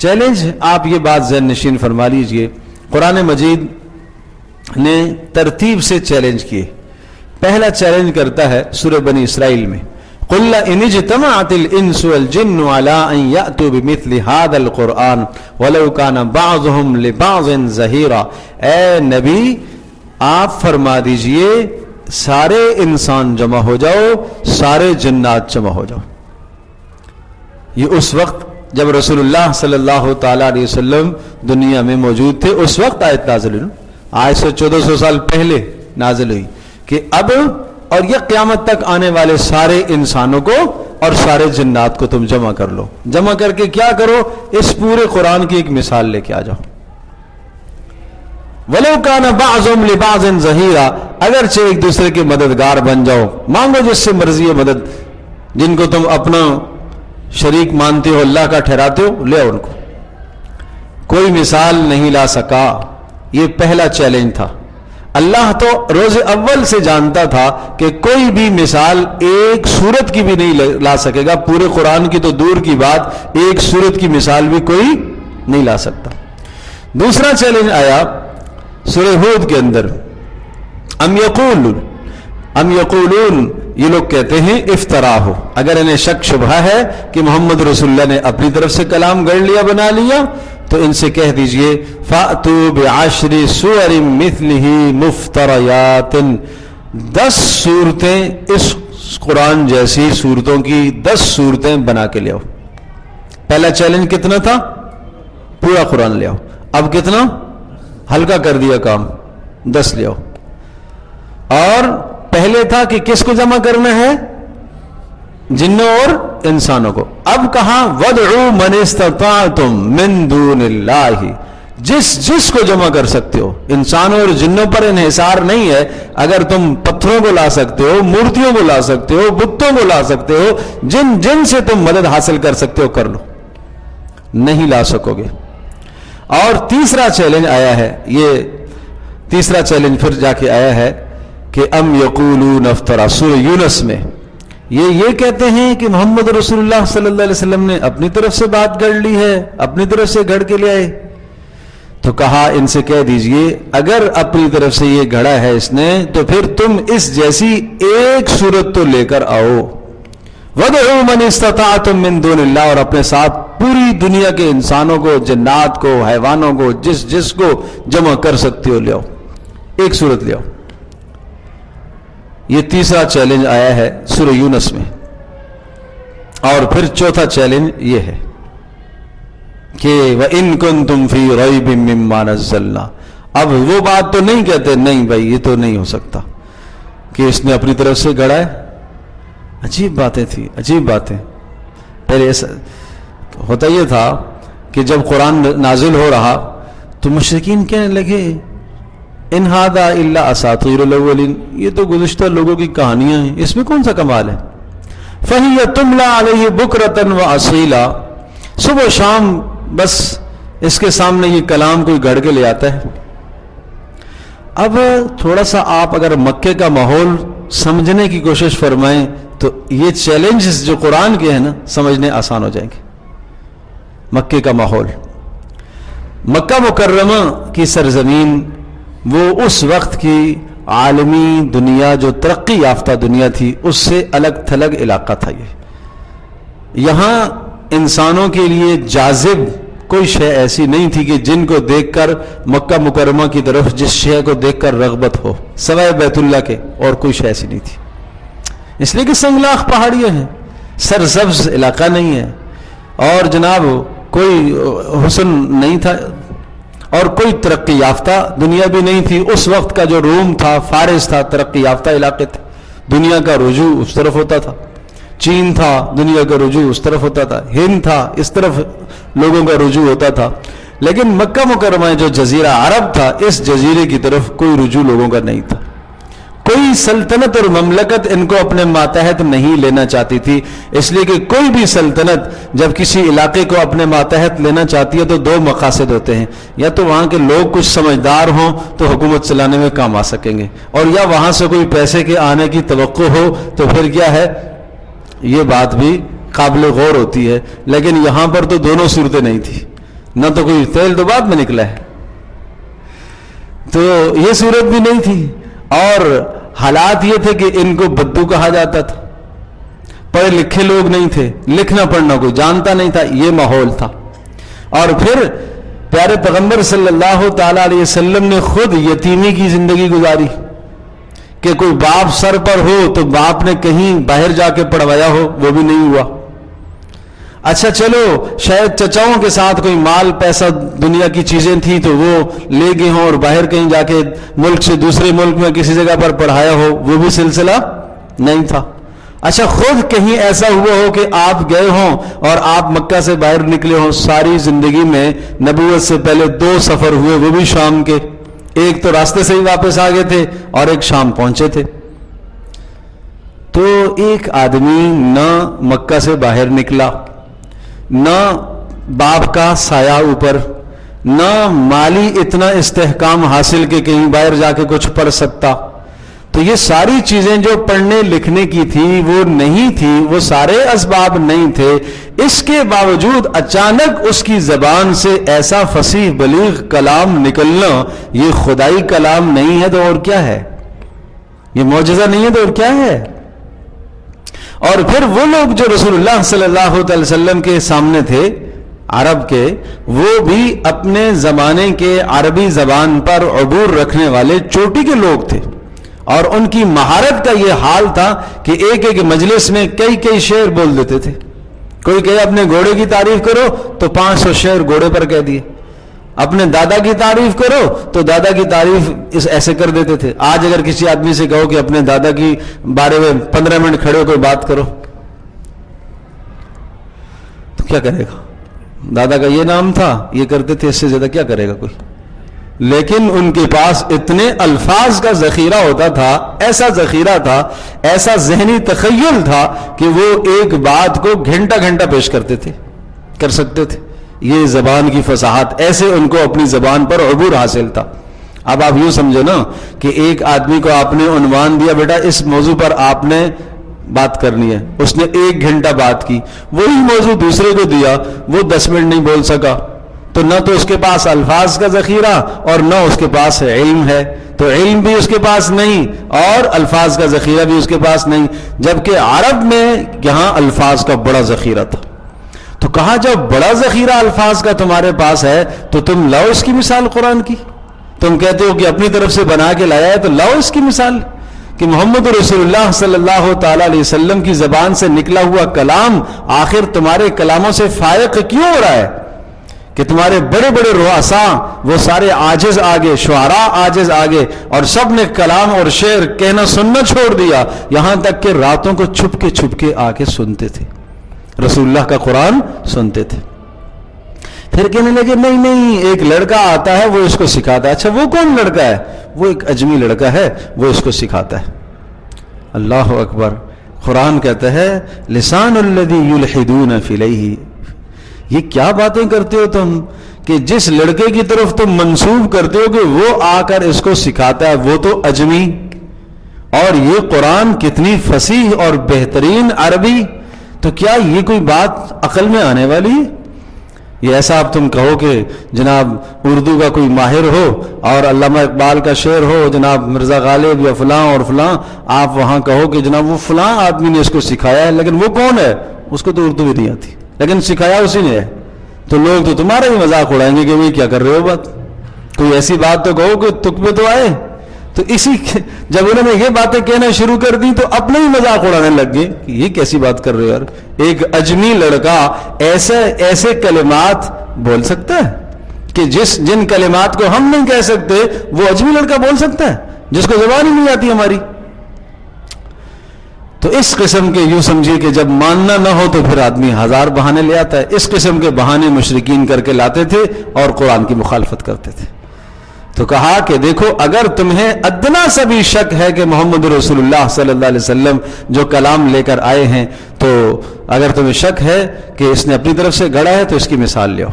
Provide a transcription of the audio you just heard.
Challenge آپ یہ بات ذہن نشین فرما لیجئے، قرآن مجید نے ترتیب سے چیلنج کیے. پہلا چیلنج کرتا ہے سورہ بنی اسرائیل میں، قُلْ إِنِ اجْتَمَعَتِ الْإِنسُ وَالْجِنُّ عَلَىٰ أَن يَأْتُوا بِمِثْلِ هَذَا الْقُرْآنِ وَلَوْ كَانَ بَعْضُهُمْ لِبَعْضٍ ظَهِيرًا. اے نبی آپ فرما دیجئے سارے انسان جمع ہو جاؤ، سارے جنات جمع ہو جاؤ. یہ اس وقت جب رسول اللہ صلی اللہ تعالی علیہ وسلم دنیا میں موجود تھے، اس وقت آیت نازل ہوئی. آج سے 1400 سال پہلے نازل ہوئی کہ اب اور یہ قیامت تک آنے والے سارے انسانوں کو اور سارے جنات کو تم جمع کر لو. جمع کر کے کیا کرو؟ اس پورے قرآن کی ایک مثال لے کے آ جاؤ. وَلَوْ كَانَ بَعْضُهُمْ لِبَعْضٍ ظَهِيرًا، اگرچہ ایک دوسرے کے مددگار بن جاؤ، مانگو جس سے مرضی ہے مدد، جن کو تم اپنا شریک مانتے ہو اللہ کا ٹھہراتے ہو، لے ان کو. کوئی مثال نہیں لا سکا. یہ پہلا چیلنج تھا. اللہ تو روز اول سے جانتا تھا کہ کوئی بھی مثال ایک سورت کی بھی نہیں لا سکے گا. پورے قرآن کی تو دور کی بات، ایک سورت کی مثال بھی کوئی نہیں لا سکتا. دوسرا چیلنج آیا سورہ ہود کے اندر، ام یقولون، یہ لوگ کہتے ہیں افطرا ہو. اگر انہیں شک شبہ ہے کہ محمد رسول اللہ نے اپنی طرف سے کلام گڑھ لیا، بنا لیا، تو ان سے کہہ دیجئے فَأْتُوا بِعَشْرِ سُوَرٍ مِثْلِهِ مُفْتَرَيَاتٍ، 10 صورتیں اس قرآن جیسی صورتوں کی 10 صورتیں بنا کے لے آؤ. پہلا چیلنج کتنا تھا؟ پورا قرآن لے آؤ. اب کتنا ہلکا کر دیا کام، 10 لے آؤ. اور پہلے تھا کہ کس کو جمع کرنا ہے؟ جنوں اور انسانوں کو. اب کہا وَادْعُوا مَنِ اسْتَطَعْتُم مِّن دُونِ اللَّهِ، جس کو جمع کر سکتے ہو. انسانوں اور جنوں پر انحصار نہیں ہے. اگر تم پتھروں کو لا سکتے ہو، مورتیوں کو لا سکتے ہو، بتوں کو لا سکتے ہو، جن سے تم مدد حاصل کر سکتے ہو کر لو. نہیں لا سکو گے. اور تیسرا چیلنج آیا ہے، یہ تیسرا چیلنج پھر جا کے آیا ہے کہ ام یقولون افترا، سورہ یونس میں. یہ کہتے ہیں کہ محمد رسول اللہ صلی اللہ علیہ وسلم نے اپنی طرف سے بات گڑھ لی ہے، اپنی طرف سے گھڑ کے لے آئے. تو کہا ان سے کہہ دیجئے اگر اپنی طرف سے یہ گھڑا ہے اس نے، تو پھر تم اس جیسی ایک صورت تو لے کر آؤ. وَادْعُوا مَنِ اسْتَطَعْتُم مِّن دُونِ اللَّهِ، اور اپنے ساتھ پوری دنیا کے انسانوں کو، جنات کو، حیوانوں کو، جس کو جمع کر سکتے ہو لے آؤ، ایک صورت لے آؤ. یہ تیسرا چیلنج آیا ہے سورہ یونس میں. اور پھر چوتھا چیلنج یہ ہے کہ وَإِن كُنتُمْ فِي رَيْبٍ مِّمَّا نَزَّلْنَا. اب وہ بات تو نہیں کہتے نہیں بھائی یہ تو نہیں ہو سکتا کہ اس نے اپنی طرف سے گڑھا ہے. عجیب باتیں تھی، عجیب باتیں. پہلے ایسا ہوتا یہ تھا کہ جب قرآن نازل ہو رہا تو مشرکین کہنے لگے ان ھذا الا اساطیر الاولین، یہ تو گزشتہ لوگوں کی کہانیاں ہیں، اس میں کون سا کمال ہے. فہی تملی علیہ بکرۃ واصیلا، صبح و شام بس اس کے سامنے یہ کلام کوئی گڑھ کے لے آتا ہے. اب تھوڑا سا آپ اگر مکے کا ماحول سمجھنے کی کوشش فرمائیں تو یہ چیلنجز جو قرآن کے ہیں نا سمجھنے آسان ہو جائیں گے. مکے کا ماحول، مکہ مکرمہ کی سرزمین، وہ اس وقت کی عالمی دنیا جو ترقی یافتہ دنیا تھی اس سے الگ تھلگ علاقہ تھا. یہاں انسانوں کے لیے جاذب کوئی شے ایسی نہیں تھی کہ جن کو دیکھ کر مکہ مکرمہ کی طرف جس شے کو دیکھ کر رغبت ہو سوائے بیت اللہ کے، اور کوئی شے ایسی نہیں تھی. اس لیے کہ سنگلاخ پہاڑیاں ہیں، سرسبز علاقہ نہیں ہے، اور جناب کوئی حسن نہیں تھا، اور کوئی ترقی یافتہ دنیا بھی نہیں تھی. اس وقت کا جو روم تھا، فارس تھا، ترقی یافتہ علاقے تھے، دنیا کا رجوع اس طرف ہوتا تھا. چین تھا، دنیا کا رجوع اس طرف ہوتا تھا. ہند تھا، اس طرف لوگوں کا رجوع ہوتا تھا. لیکن مکہ مکرمہ جو جزیرہ عرب تھا، اس جزیرے کی طرف کوئی رجوع لوگوں کا نہیں تھا. کوئی سلطنت اور مملکت ان کو اپنے ماتحت نہیں لینا چاہتی تھی. اس لیے کہ کوئی بھی سلطنت جب کسی علاقے کو اپنے ماتحت لینا چاہتی ہے تو دو مقاصد ہوتے ہیں، یا تو وہاں کے لوگ کچھ سمجھدار ہوں تو حکومت چلانے میں کام آ سکیں گے، اور یا وہاں سے کوئی پیسے کے آنے کی توقع ہو تو پھر کیا ہے، یہ بات بھی قابل غور ہوتی ہے. لیکن یہاں پر تو دونوں صورتیں نہیں تھی. نہ تو کوئی تیل تو بعد میں نکلا ہے. تو یہ صورت بھی نہیں تھی. اور حالات یہ تھے کہ ان کو بدو کہا جاتا تھا, پڑھے لکھے لوگ نہیں تھے, لکھنا پڑھنا کوئی جانتا نہیں تھا, یہ ماحول تھا. اور پھر پیارے پیغمبر صلی اللہ تعالی علیہ وسلم نے خود یتیمی کی زندگی گزاری کہ کوئی باپ سر پر ہو تو باپ نے کہیں باہر جا کے پڑھوایا ہو, وہ بھی نہیں ہوا. اچھا چلو شاید چچاؤں کے ساتھ کوئی مال پیسہ دنیا کی چیزیں تھیں تو وہ لے گئے ہوں اور باہر کہیں جا کے ملک سے دوسرے ملک میں کسی جگہ پر پڑھایا ہو, وہ بھی سلسلہ نہیں تھا. اچھا خود کہیں ایسا ہوا ہو کہ آپ گئے ہوں اور آپ مکہ سے باہر نکلے ہوں, ساری زندگی میں نبوت سے پہلے 2 سفر ہوئے, وہ بھی شام کے, ایک تو راستے سے ہی واپس آ گئے تھے اور ایک شام پہنچے تھے. تو ایک آدمی نہ مکہ سے باہر نکلا, نہ باپ کا سایہ اوپر, نہ مالی اتنا استحکام حاصل کہ کہیں باہر جا کے کچھ پڑھ سکتا. تو یہ ساری چیزیں جو پڑھنے لکھنے کی تھی وہ نہیں تھی, وہ سارے اسباب نہیں تھے. اس کے باوجود اچانک اس کی زبان سے ایسا فصیح بلیغ کلام نکلنا, یہ خدائی کلام نہیں ہے تو اور کیا ہے, یہ معجزہ نہیں ہے تو اور کیا ہے. اور پھر وہ لوگ جو رسول اللہ صلی اللہ علیہ وسلم کے سامنے تھے عرب کے, وہ بھی اپنے زمانے کے عربی زبان پر عبور رکھنے والے چوٹی کے لوگ تھے, اور ان کی مہارت کا یہ حال تھا کہ ایک ایک مجلس میں کئی شعر بول دیتے تھے. کوئی کہے اپنے گھوڑے کی تعریف کرو تو 500 شعر گھوڑے پر کہہ دیے, اپنے دادا کی تعریف کرو تو دادا کی تعریف ایسے کر دیتے تھے. آج اگر کسی آدمی سے کہو کہ اپنے دادا کی بارے میں 15 منٹ کھڑے ہو کوئی بات کرو تو کیا کرے گا, دادا کا یہ نام تھا, یہ کرتے تھے, اس سے زیادہ کیا کرے گا کوئی. لیکن ان کے پاس اتنے الفاظ کا ذخیرہ ہوتا تھا, ایسا ذخیرہ تھا, ایسا ذہنی تخیل تھا کہ وہ ایک بات کو گھنٹہ گھنٹہ پیش کرتے تھے, کر سکتے تھے. یہ زبان کی فصاحت, ایسے ان کو اپنی زبان پر عبور حاصل تھا. اب آپ یوں سمجھو نا کہ ایک آدمی کو آپ نے عنوان دیا, بیٹا اس موضوع پر آپ نے بات کرنی ہے, اس نے 1 گھنٹہ بات کی, وہی موضوع دوسرے کو دیا, وہ 10 منٹ نہیں بول سکا. تو نہ تو اس کے پاس الفاظ کا ذخیرہ اور نہ اس کے پاس علم ہے, تو علم بھی اس کے پاس نہیں اور الفاظ کا ذخیرہ بھی اس کے پاس نہیں. جبکہ عرب میں یہاں الفاظ کا بڑا ذخیرہ تھا. تو کہا جب بڑا ذخیرہ الفاظ کا تمہارے پاس ہے تو تم لاؤ اس کی مثال قرآن کی. تم کہتے ہو کہ اپنی طرف سے بنا کے لایا ہے, تو لاؤ اس کی مثال کہ محمد رسول اللہ صلی اللہ تعالی علیہ وسلم کی زبان سے نکلا ہوا کلام آخر تمہارے کلاموں سے فائق کیوں ہو رہا ہے کہ تمہارے بڑے بڑے رؤساء وہ سارے عاجز آگے, شعراء عاجز آگے, اور سب نے کلام اور شعر کہنا سننا چھوڑ دیا, یہاں تک کہ راتوں کو چھپ کے آ کے سنتے تھے, رسول اللہ کا قرآن سنتے تھے. پھر کہنے لگے نہیں ایک لڑکا آتا ہے وہ اس کو سکھاتا ہے. اچھا وہ کون لڑکا ہے؟ وہ ایک اجمی لڑکا ہے, وہ اس کو سکھاتا ہے. اللہ اکبر. قرآن کہتا ہے لسان الذی یلحدون فی الیہ, یہ کیا باتیں کرتے ہو تم کہ جس لڑکے کی طرف تم منسوب کرتے ہو کہ وہ آ کر اس کو سکھاتا ہے, وہ تو اجمی, اور یہ قرآن کتنی فصیح اور بہترین عربی. تو کیا یہ کوئی بات عقل میں آنے والی ہے؟ یہ ایسا اب تم کہو کہ جناب اردو کا کوئی ماہر ہو اور علامہ اقبال کا شعر ہو, جناب مرزا غالب یا فلاں اور فلاں, آپ وہاں کہو کہ جناب وہ فلاں آدمی نے اس کو سکھایا ہے, لیکن وہ کون ہے؟ اس کو تو اردو بھی نہیں آتی, لیکن سکھایا اسی نے ہے. تو لوگ تو تمہارا ہی مذاق اڑائیں گے کہ بھائی کیا کر رہے ہو بات, کوئی ایسی بات تو کہو کہ تک پہ تو آئے. تو جب انہوں نے یہ باتیں کہنا شروع کر دی تو اپنے ہی مذاق اڑانے لگ گئے کہ یہ کیسی بات کر رہے ہو یار, ایک اجمی لڑکا ایسے کلمات بول سکتا ہے کہ جن کلمات کو ہم نہیں کہہ سکتے وہ اجمی لڑکا بول سکتا ہے جس کو زبان ہی نہیں آتی ہماری. تو اس قسم کے یوں سمجھیے کہ جب ماننا نہ ہو تو پھر آدمی 1000 بہانے لے آتا ہے. اس قسم کے بہانے مشرکین کر کے لاتے تھے اور قرآن کی مخالفت کرتے تھے. تو کہا کہ دیکھو اگر تمہیں ادنا سا بھی شک ہے کہ محمد رسول اللہ صلی اللہ علیہ وسلم جو کلام لے کر آئے ہیں, تو اگر تمہیں شک ہے کہ اس نے اپنی طرف سے گڑھا ہے تو اس کی مثال لے آؤ.